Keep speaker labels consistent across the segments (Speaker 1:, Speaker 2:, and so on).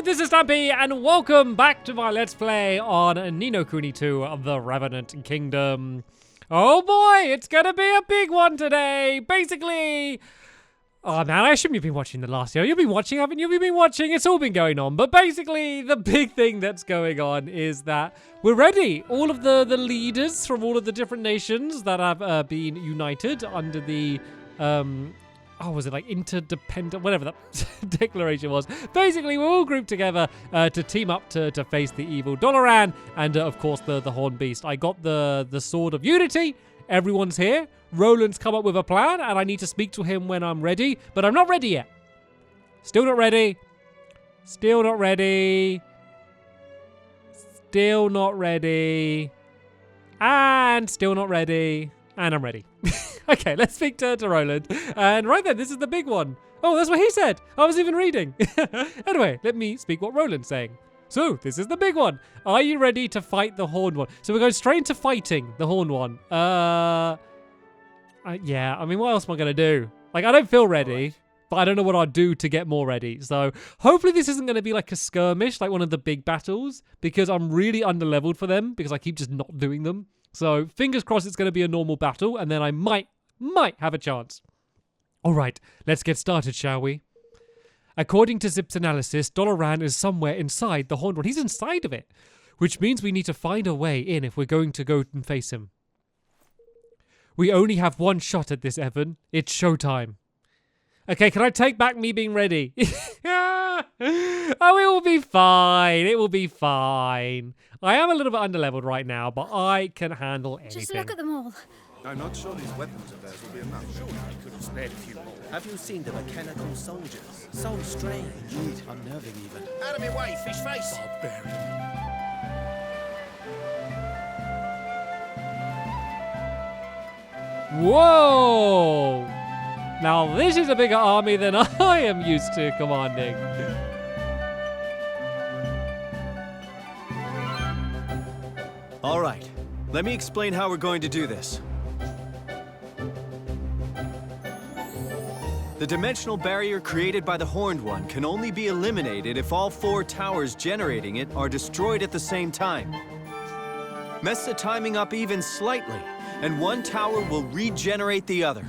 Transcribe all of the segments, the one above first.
Speaker 1: this is Stampy, and welcome back to my Let's Play on Ni No Kuni 2 of the Revenant Kingdom. Oh boy, it's gonna be a big one today. Basically, oh man, I assume you've been watching the last year. You've been watching, haven't you? You've been watching, it's all been going on. But basically, the big thing that's going on is that we're ready. All of the leaders from all of the different nations that have been united under the, was it like interdependent, whatever that declaration was. Basically, we're all grouped together to team up to face the evil Doloran and, of course, the Horn Beast. I got the Sword of Unity. Everyone's here. Roland's come up with a plan, and I need to speak to him when I'm ready. But I'm not ready yet. Still not ready. Still not ready. Still not ready. And still not ready. And I'm ready. Okay, let's speak to Roland. And right then, this is the big one. Oh, that's what he said. I was even reading. Anyway, let me speak what Roland's saying. So, this is the big one. Are you ready to fight the Horned One? So we're going straight into fighting the Horned One. Yeah, I mean, what else am I going to do? Like, I don't feel ready, but I don't know what I'll do to get more ready. So, hopefully this isn't going to be like a skirmish, like one of the big battles, because I'm really underleveled for them, because I keep just not doing them. So, fingers crossed it's going to be a normal battle, and then I might have a chance. All right, let's get started, shall we? According to Zip's analysis, Doloran is somewhere inside the Horned One. He's inside of it, which means we need to find a way in if we're going to go and face him. We only have one shot at this, Evan. It's showtime. Okay, can I take back me being ready? Oh, it will be fine. It will be fine. I am a little bit underleveled right now, but I can handle anything.
Speaker 2: Just look at them all.
Speaker 3: I'm not sure these weapons of theirs will be enough.
Speaker 4: Surely I could have spared a few more. Have you seen the mechanical soldiers? So strange.
Speaker 3: Indeed, unnerving even.
Speaker 4: Out of my way, fish face!
Speaker 3: Barbarian.
Speaker 1: Whoa! Now this is a bigger army than I am used to commanding.
Speaker 5: All right, let me explain how we're going to do this. The dimensional barrier created by the Horned One can only be eliminated if all 4 towers generating it are destroyed at the same time. Mess the timing up even slightly, and one tower will regenerate the other.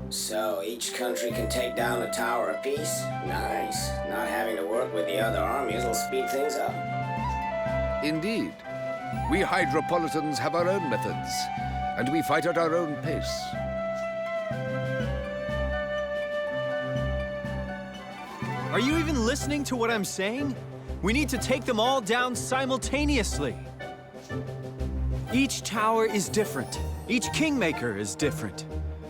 Speaker 6: So each country can take down a tower apiece? Nice. Not having to work with the other armies will speed things up.
Speaker 7: Indeed. We Hydropolitans have our own methods, and we fight at our own pace.
Speaker 5: Are you even listening to what I'm saying? We need to take them all down simultaneously. Each tower is different. Each Kingmaker is different.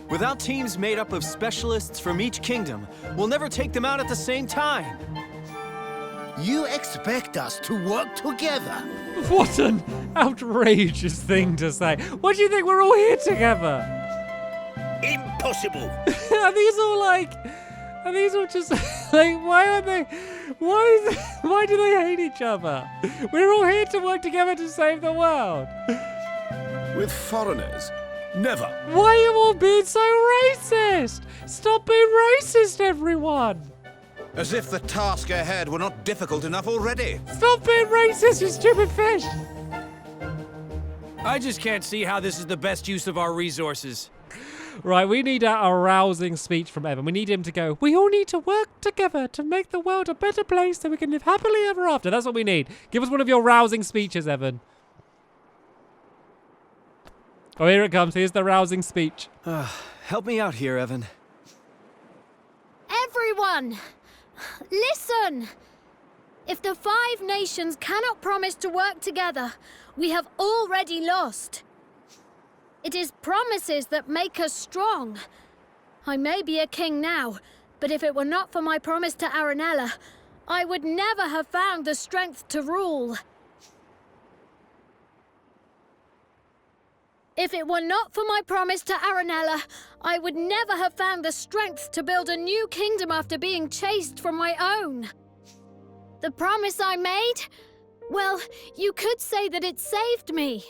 Speaker 5: Without teams made up of specialists from each kingdom, we'll never take them out at the same time.
Speaker 4: You expect us to work together?
Speaker 1: What an outrageous thing to say. What do you think? We're all here together.
Speaker 4: Impossible!
Speaker 1: Are these all just like, why are they, why do they hate each other? We're all here to work together to save the world.
Speaker 3: With foreigners? Never.
Speaker 1: Why are you all being so racist? Stop being racist, everyone.
Speaker 3: As if the task ahead were not difficult enough already.
Speaker 1: Stop being racist, you stupid fish.
Speaker 8: I just can't see how this is the best use of our resources.
Speaker 1: Right, we need a rousing speech from Evan. We need him to go, we all need to work together to make the world a better place so we can live happily ever after. That's what we need. Give us one of your rousing speeches, Evan. Oh, here it comes. Here's the rousing speech.
Speaker 5: Help me out here, Evan.
Speaker 2: Everyone, listen! If the 5 nations cannot promise to work together, we have already lost. It is promises that make us strong. I may be a king now, but if it were not for my promise to Aranella, I would never have found the strength to rule. If it were not for my promise to Aranella, I would never have found the strength to build a new kingdom after being chased from my own. The promise I made? Well, you could say that it saved me.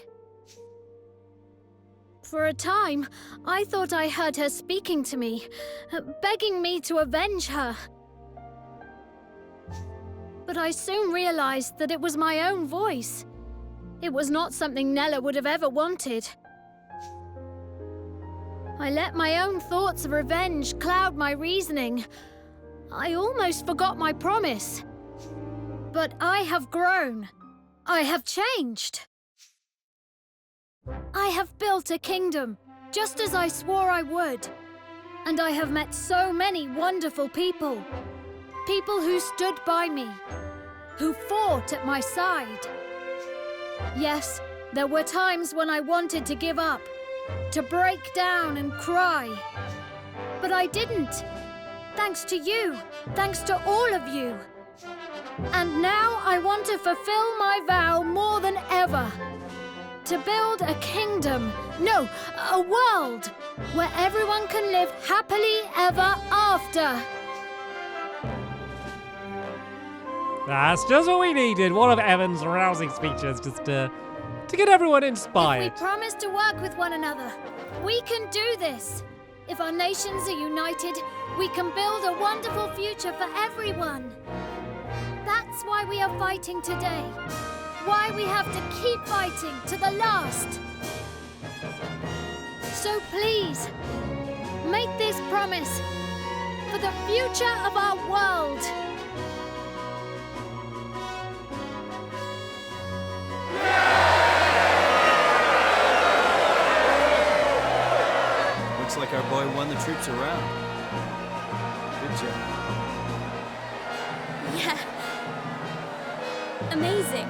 Speaker 2: For a time, I thought I heard her speaking to me, begging me to avenge her. But I soon realized that it was my own voice. It was not something Nella would have ever wanted. I let my own thoughts of revenge cloud my reasoning. I almost forgot my promise. But I have grown. I have changed. I have built a kingdom, just as I swore I would. And I have met so many wonderful people. People who stood by me, who fought at my side. Yes, there were times when I wanted to give up, to break down and cry. But I didn't. Thanks to you, thanks to all of you. And now I want to fulfill my vow more than ever. To build a kingdom, no, a world, where everyone can live happily ever after.
Speaker 1: That's just what we needed. One of Evan's rousing speeches just to get everyone inspired.
Speaker 2: If we promise to work with one another, we can do this. If our nations are united, we can build a wonderful future for everyone. That's why we are fighting today. Why we have to keep fighting to the last. So please, make this promise for the future of our world.
Speaker 5: Looks like our boy won the troops around. Good job.
Speaker 9: Yeah. Amazing.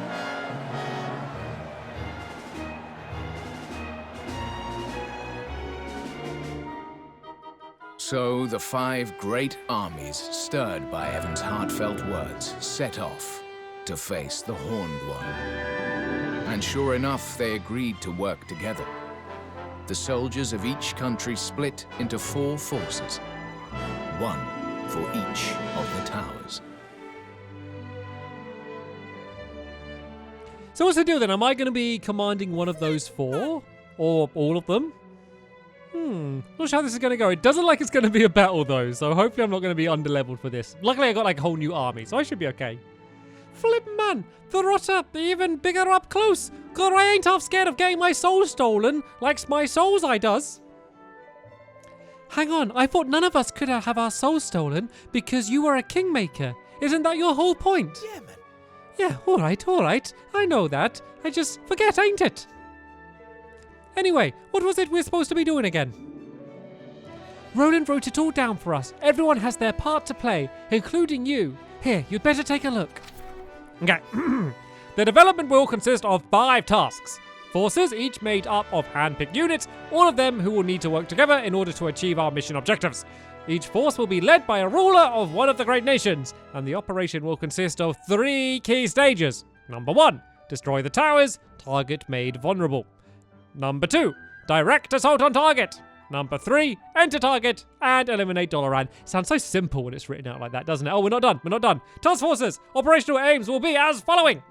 Speaker 7: So the 5 great armies, stirred by Evan's heartfelt words, set off to face the Horned One. And sure enough, they agreed to work together. The soldiers of each country split into 4 forces, one for each of the towers.
Speaker 1: So what's the deal then? Am I going to be commanding one of those 4? Or all of them? Not sure how this is going to go. It doesn't look like it's going to be a battle though, so hopefully I'm not going to be underleveled for this. Luckily I got like a whole new army, so I should be okay. Flip man, the rotter, even bigger up close. God, I ain't half scared of getting my soul stolen. Likes my souls, I does. Hang on, I thought none of us could have our souls stolen because you were a kingmaker. Isn't that your whole point?
Speaker 4: Yeah, man.
Speaker 1: Yeah, alright. I know that. I just forget, ain't it? Anyway, what was it we're supposed to be doing again? Roland wrote it all down for us. Everyone has their part to play, including you. Here, you'd better take a look. Okay. The development will consist of 5 tasks. Forces, each made up of hand-picked units, all of them who will need to work together in order to achieve our mission objectives. Each force will be led by a ruler of one of the great nations, and the operation will consist of 3 key stages. Number 1, destroy the towers, target made vulnerable. Number 2, direct assault on target. Number 3, enter target and eliminate Dolaran. Sounds so simple when it's written out like that, doesn't it? Oh, we're not done. Task forces, operational aims will be as following.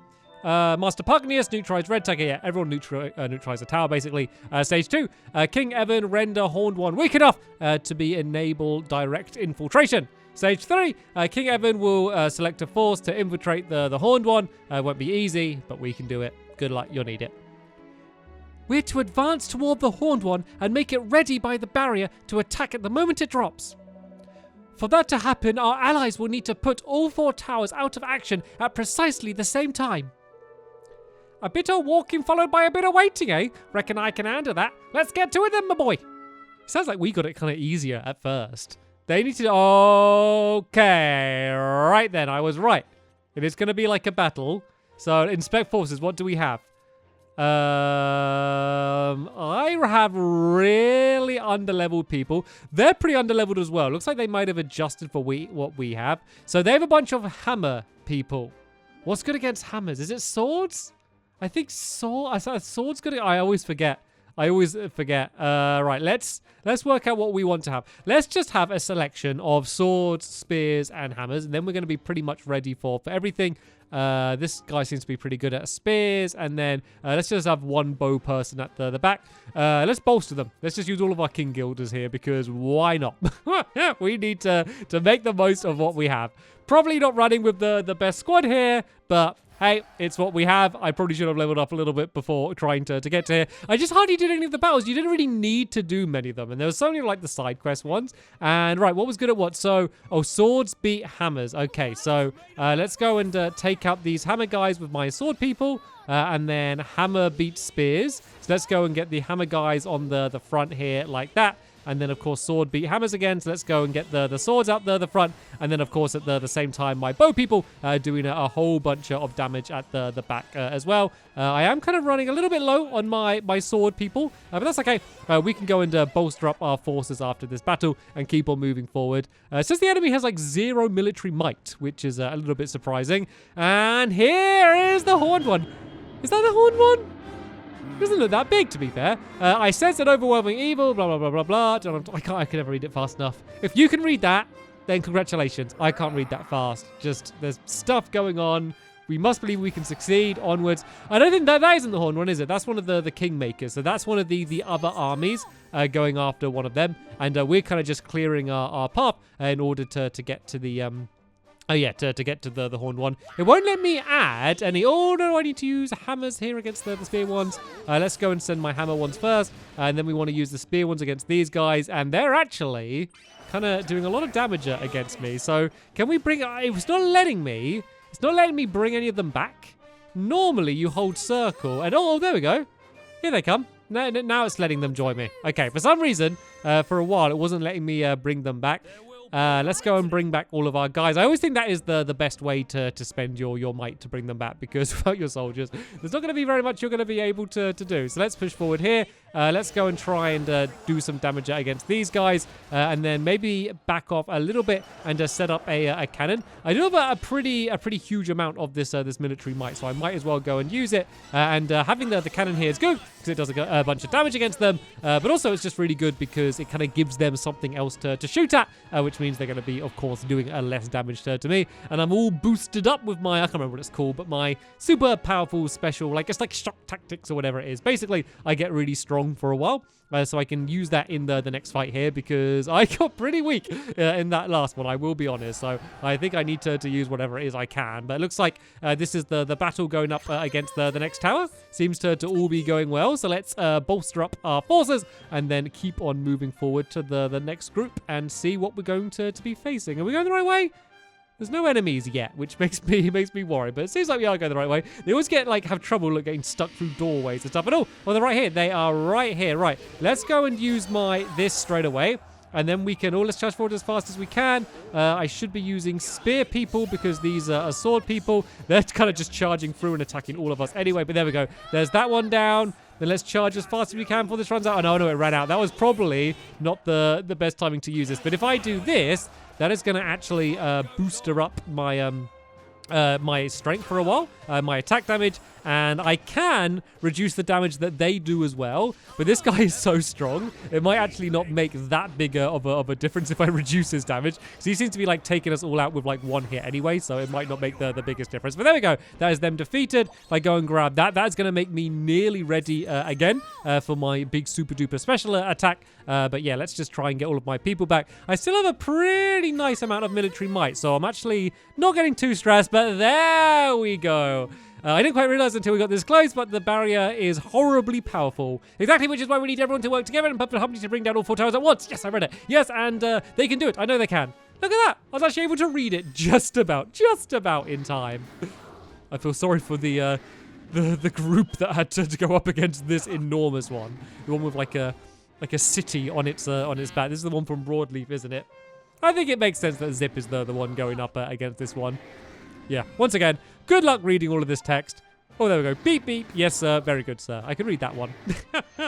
Speaker 1: Master Pugnius, neutralize Red Tiger. Yeah, everyone neutralize the tower, basically. Stage 2, King Evan, render Horned One weak enough to be enable direct infiltration. Stage 3, King Evan will select a force to infiltrate the Horned One. Won't be easy, but we can do it. Good luck, you'll need it. We're to advance toward the Horned One and make it ready by the barrier to attack at the moment it drops. For that to happen, our allies will need to put all 4 towers out of action at precisely the same time. A bit of walking followed by a bit of waiting, eh? Reckon I can handle that. Let's get to it then, my boy. Sounds like we got it kind of easier at first. They need to... Okay, right then, I was right. It is going to be like a battle. So, inspect forces, what do we have? I have really underleveled people. They're pretty underleveled as well. Looks like they might have adjusted for what we have. So they have a bunch of hammer people. What's good against hammers? Is it swords? I think swords good. I always forget. I always forget. Right, let's work out what we want to have. Let's just have a selection of swords, spears, and hammers, and then we're going to be pretty much ready for everything. This guy seems to be pretty good at spears, and then let's just have one bow person at the back. Let's bolster them. Let's just use all of our king guilders here, because why not? We need to make the most of what we have. Probably not running with the best squad here, but hey, it's what we have. I probably should have leveled up a little bit before trying to get to here. I just hardly did any of the battles. You didn't really need to do many of them. And there was so many like the side quest ones. And right, what was good at what? So, swords beat hammers. Okay, so let's go and take out these hammer guys with my sword people. And then hammer beats spears. So let's go and get the hammer guys on the front here like that. And then, of course, sword beat hammers again. So let's go and get the swords out the front. And then, of course, at the same time, my bow people doing a whole bunch of damage at the back as well. I am kind of running a little bit low on my sword people. But that's okay. We can go and bolster up our forces after this battle and keep on moving forward. It says the enemy has like 0 military might, which is a little bit surprising. And here is the horned one. Is that the horned one? Doesn't look that big, to be fair. I sense an overwhelming evil, blah, blah, blah, blah, blah. I can never read it fast enough. If you can read that, then congratulations. I can't read that fast. Just, there's stuff going on. We must believe we can succeed. Onwards. I don't think that isn't the horn one, is it? That's one of the kingmakers. So that's one of the other armies going after one of them. And we're kind of just clearing our path in order to get to the... Oh yeah, to get to the horned one. It won't let me add any... Oh no, I need to use hammers here against the spear ones. Let's go and send my hammer ones first. And then we want to use the spear ones against these guys. And they're actually kind of doing a lot of damage against me. So can we bring... It's not letting me... It's not letting me bring any of them back. Normally you hold circle and... Oh, there we go. Here they come. Now it's letting them join me. Okay, for some reason, for a while, it wasn't letting me bring them back. Let's go and bring back all of our guys. I always think that is the best way to spend your might to bring them back, because without your soldiers, there's not going to be very much you're going to be able to do. So let's push forward here. Let's go and try and do some damage against these guys, and then maybe back off a little bit and set up a cannon. I do have a pretty huge amount of this military might, so I might as well go and use it. And having the cannon here is good because it does a bunch of damage against them, but also it's just really good because it kind of gives them something else to shoot at, which means they're going to be, of course, doing less damage to me. And I'm all boosted up with my, I can't remember what it's called, but my super powerful special, like it's like shock tactics or whatever it is. Basically, I get really strong for a while, so I can use that in the next fight here, because I got pretty weak in that last one, I will be honest. So I think I need to use whatever it is I can. But it looks like this is the battle going up against the next tower. Seems to all be going well. So let's bolster up our forces and then keep on moving forward to the next group and see what we're going to be facing. Are we going the right way? There's no enemies yet, which makes me worried, but it seems like we are going the right way. They always have trouble getting stuck through doorways and stuff. But they're right here. They are right here. Right. Let's go and use this straight away. And then we can let's charge forward as fast as we can. I should be using spear people because these are sword people. They're kind of just charging through and attacking all of us anyway. But there we go. There's that one down. Then let's charge as fast as we can before this runs out. Oh, no, it ran out. That was probably not the best timing to use this. But if I do this, that is going to actually booster up my my strength for a while, my attack damage, and I can reduce the damage that they do as well. But this guy is so strong, it might actually not make that bigger of a difference if I reduce his damage. So he seems to be like taking us all out with like one hit anyway, so it might not make the biggest difference. But there we go. That is them defeated. If I go and grab that, that's going to make me nearly ready again for my big super duper special attack. But yeah, let's just try and get all of my people back. I still have a pretty nice amount of military might, so I'm actually not getting too stressed, but there we go. I didn't quite realize until we got this close, but the barrier is horribly powerful. Exactly, which is why we need everyone to work together and put harmony to bring down all 4 towers at once. Yes, I read it. Yes, and they can do it. I know they can. Look at that. I was actually able to read it just about in time. I feel sorry for the group that had to go up against this enormous one. The one with like a city on its back. This is the one from Broadleaf, isn't it? I think it makes sense that Zip is the one going up against this one. Yeah, once again, good luck reading all of this text. Oh, there we go. Beep, beep. Yes, sir. Very good, sir. I can read that one.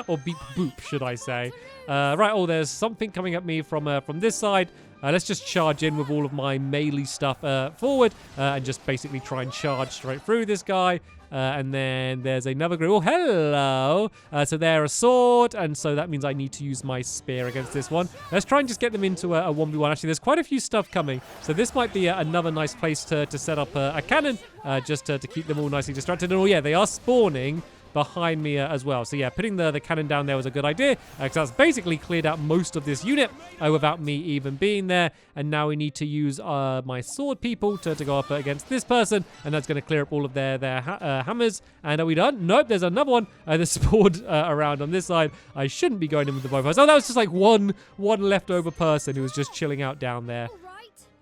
Speaker 1: Or beep, boop, should I say. Right, there's something coming at me from this side. let's just charge in with all of my melee stuff forward and just basically try and charge straight through this guy. And then there's another group. Oh, hello. So they're a sword, and so that means I need to use my spear against this one. Let's try and just get them into a 1v1. Actually, there's quite a few stuff coming, so this might be another nice place to set up a cannon, just to keep them all nicely distracted. And oh yeah, they are spawning behind me as well. So yeah, putting the cannon down there was a good idea, because that's basically cleared out most of this unit without me even being there. And now we need to use my sword people to go up against this person, and that's going to clear up all of their hammers. And are we done? Nope, there's another one that spawned around on this side. I shouldn't be going in with the both of us. Oh, that was just like one leftover person who was just chilling out down there.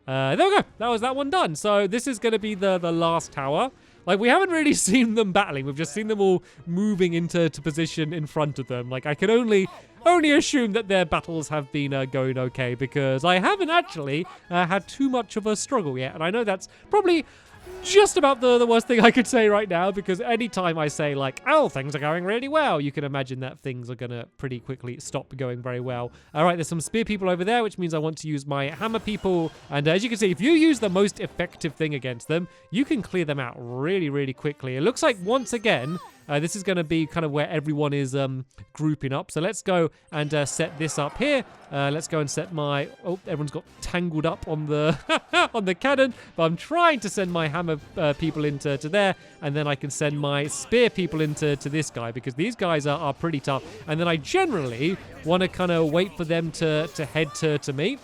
Speaker 1: There we go. That was that one done. So this is going to be the last tower. Like, we haven't really seen them battling. We've just seen them all moving into position in front of them. Like, I can only assume that their battles have been going okay, because I haven't actually had too much of a struggle yet. And I know that's probably just about the worst thing I could say right now, because anytime I say, like, oh, things are going really well, you can imagine that things are going to pretty quickly stop going very well. All right, there's some spear people over there, which means I want to use my hammer people. And as you can see, if you use the most effective thing against them, you can clear them out really, really quickly. It looks like, once again, this is going to be kind of where everyone is grouping up. So let's go and set this up here. Let's go and set my... Oh, everyone's got tangled up on the on the cannon. But I'm trying to send my hammer people into there. And then I can send my spear people into this guy, because these guys are pretty tough. And then I generally want to kind of wait for them to head to me,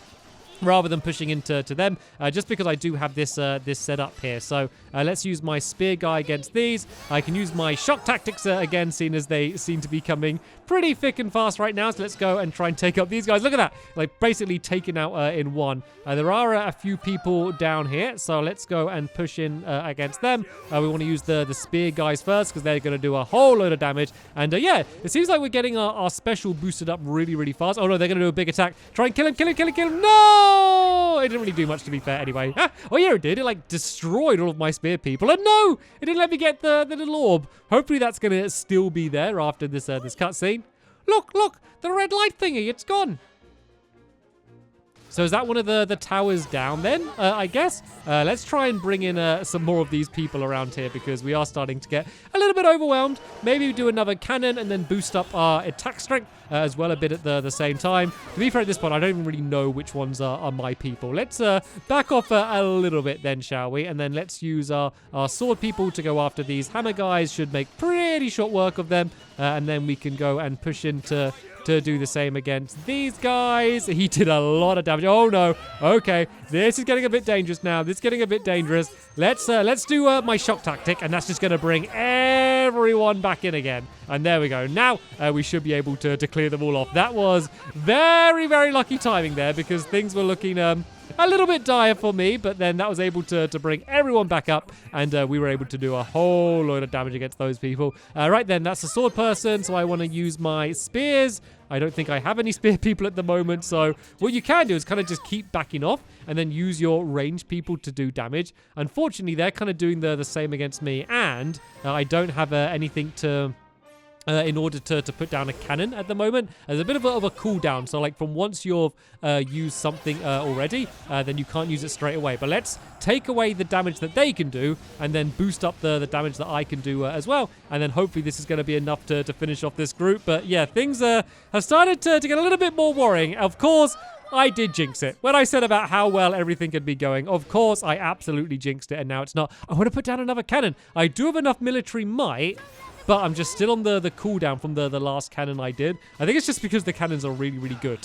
Speaker 1: rather than pushing into them, just because I do have this set up here. So let's use my spear guy against these. I can use my shock tactics again, seeing as they seem to be coming pretty thick and fast right now. So let's go and try and take up these guys. Look at that, like basically taken out in one. There are a few people down here, so let's go and push in against them. We want to use the spear guys first, because they're going to do a whole load of damage. And yeah, it seems like we're getting our special boosted up really, really fast. Oh no, they're going to do a big attack. Try and kill him, kill him, kill him, kill him. No! It didn't really do much, to be fair, anyway. Oh yeah, it did. It like destroyed all of my spear people. And no! It didn't let me get the little orb. Hopefully that's going to still be there after this cutscene. Look! The red light thingy, it's gone. So is that one of the towers down then, I guess? Let's try and bring in some more of these people around here, because we are starting to get a little bit overwhelmed. Maybe we do another cannon and then boost up our attack strength as well a bit at the same time. To be fair, at this point, I don't even really know which ones are my people. Let's back off a little bit then, shall we? And then let's use our sword people to go after these hammer guys. Should make pretty short work of them. And then we can go and push into... to do the same against these guys. He did a lot of damage. Oh no. Okay, this is getting a bit dangerous now. This is getting a bit dangerous. Let's do my shock tactic, and that's just going to bring everyone back in again. And there we go. Now we should be able to clear them all off. That was very, very lucky timing there, because things were looking a little bit dire for me, but then that was able to bring everyone back up, and we were able to do a whole load of damage against those people. Right then, that's a sword person, so I want to use my spears. I don't think I have any spear people at the moment, so what you can do is kind of just keep backing off and then use your ranged people to do damage. Unfortunately, they're kind of doing the same against me, and I don't have anything to... in order to put down a cannon at the moment. There's a bit of a cooldown, so like from once you've used something already, then you can't use it straight away. But let's take away the damage that they can do, and then boost up the damage that I can do as well, and then hopefully this is going to be enough to finish off this group. But yeah, things have started to get a little bit more worrying. Of course, I did jinx it. When I said about how well everything could be going, of course, I absolutely jinxed it, and now it's not. I want to put down another cannon. I do have enough military might, but I'm just still on the cooldown from the last cannon I did. I think it's just because the cannons are really, really good.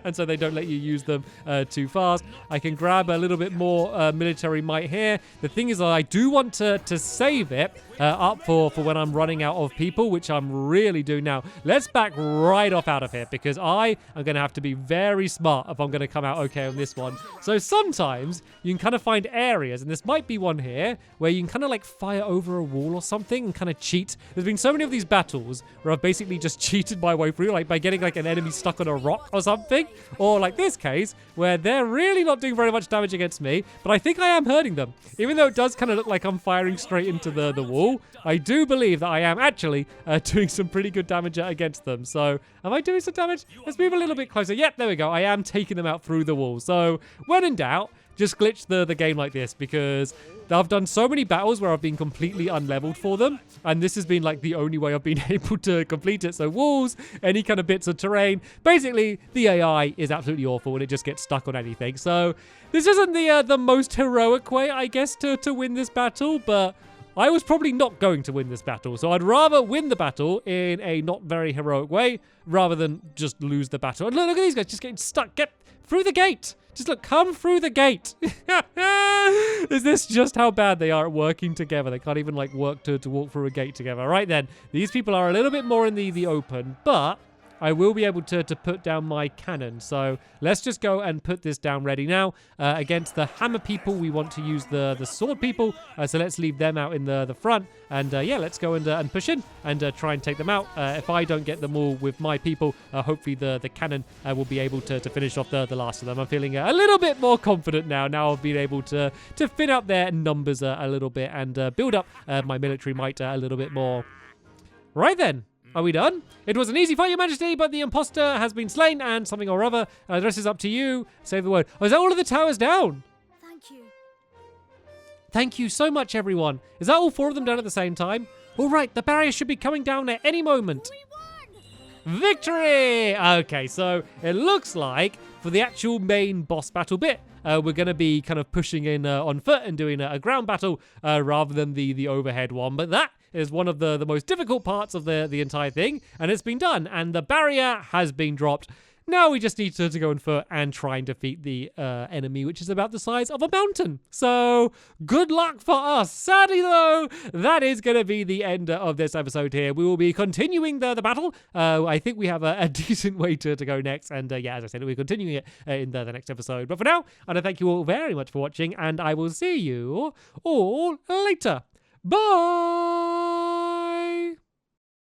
Speaker 1: And so they don't let you use them too fast. I can grab a little bit more military might here. The thing is that I do want to save it up for when I'm running out of people, which I'm really doing now. Let's back right off out of here, because I am going to have to be very smart if I'm going to come out okay on this one. So sometimes you can kind of find areas, and this might be one here, where you can kind of like fire over a wall or something and kind of cheat. There's been so many of these battles where I've basically just cheated my way through, like by getting like an enemy stuck on a rock or something, or like this case where they're really not doing very much damage against me, but I think I am hurting them, even though it does kind of look like I'm firing straight into the wall. wall, I do believe that I am actually doing some pretty good damage against them. So, am I doing some damage? Let's move a little bit closer. Yep, there we go. I am taking them out through the wall. So, when in doubt, just glitch the game like this, because I've done so many battles where I've been completely unleveled for them, and this has been like the only way I've been able to complete it. So walls, any kind of bits of terrain, basically the AI is absolutely awful and it just gets stuck on anything. So this isn't the most heroic way, I guess, to win this battle, but I was probably not going to win this battle. So I'd rather win the battle in a not very heroic way rather than just lose the battle. And look at these guys just getting stuck. Get through the gate. Just look, come through the gate. Is this just how bad they are at working together? They can't even like work to walk through a gate together. Right then, these people are a little bit more in the open, but I will be able to put down my cannon. So let's just go and put this down ready now. Against the hammer people, we want to use the sword people. So let's leave them out in the front. And yeah, let's go and push in and try and take them out. If I don't get them all with my people, hopefully the cannon will be able to finish off the last of them. I'm feeling a little bit more confident now. Now I've been able to thin out their numbers a little bit and build up my military might a little bit more. Right then. Are we done? It was an easy fight, Your Majesty, but the imposter has been slain and something or other. The rest is up to you. Save the word. Oh, is that all of the towers down?
Speaker 2: Thank you.
Speaker 1: Thank you so much, everyone. Is that all 4 of them down at the same time? All right, the barrier should be coming down at any moment.
Speaker 2: We won!
Speaker 1: Victory! Okay, so it looks like for the actual main boss battle bit, we're going to be kind of pushing in on foot and doing a ground battle rather than the overhead one. But that is one of the most difficult parts of the entire thing, and it's been done, and the barrier has been dropped. Now we just need to go on foot and try and defeat the enemy, which is about the size of a mountain. So, good luck for us. Sadly, though, that is going to be the end of this episode here. We will be continuing the battle. I think we have a decent way to go next. And yeah, as I said, we're continuing it in the next episode. But for now, I want to thank you all very much for watching, and I will see you all later. Bye!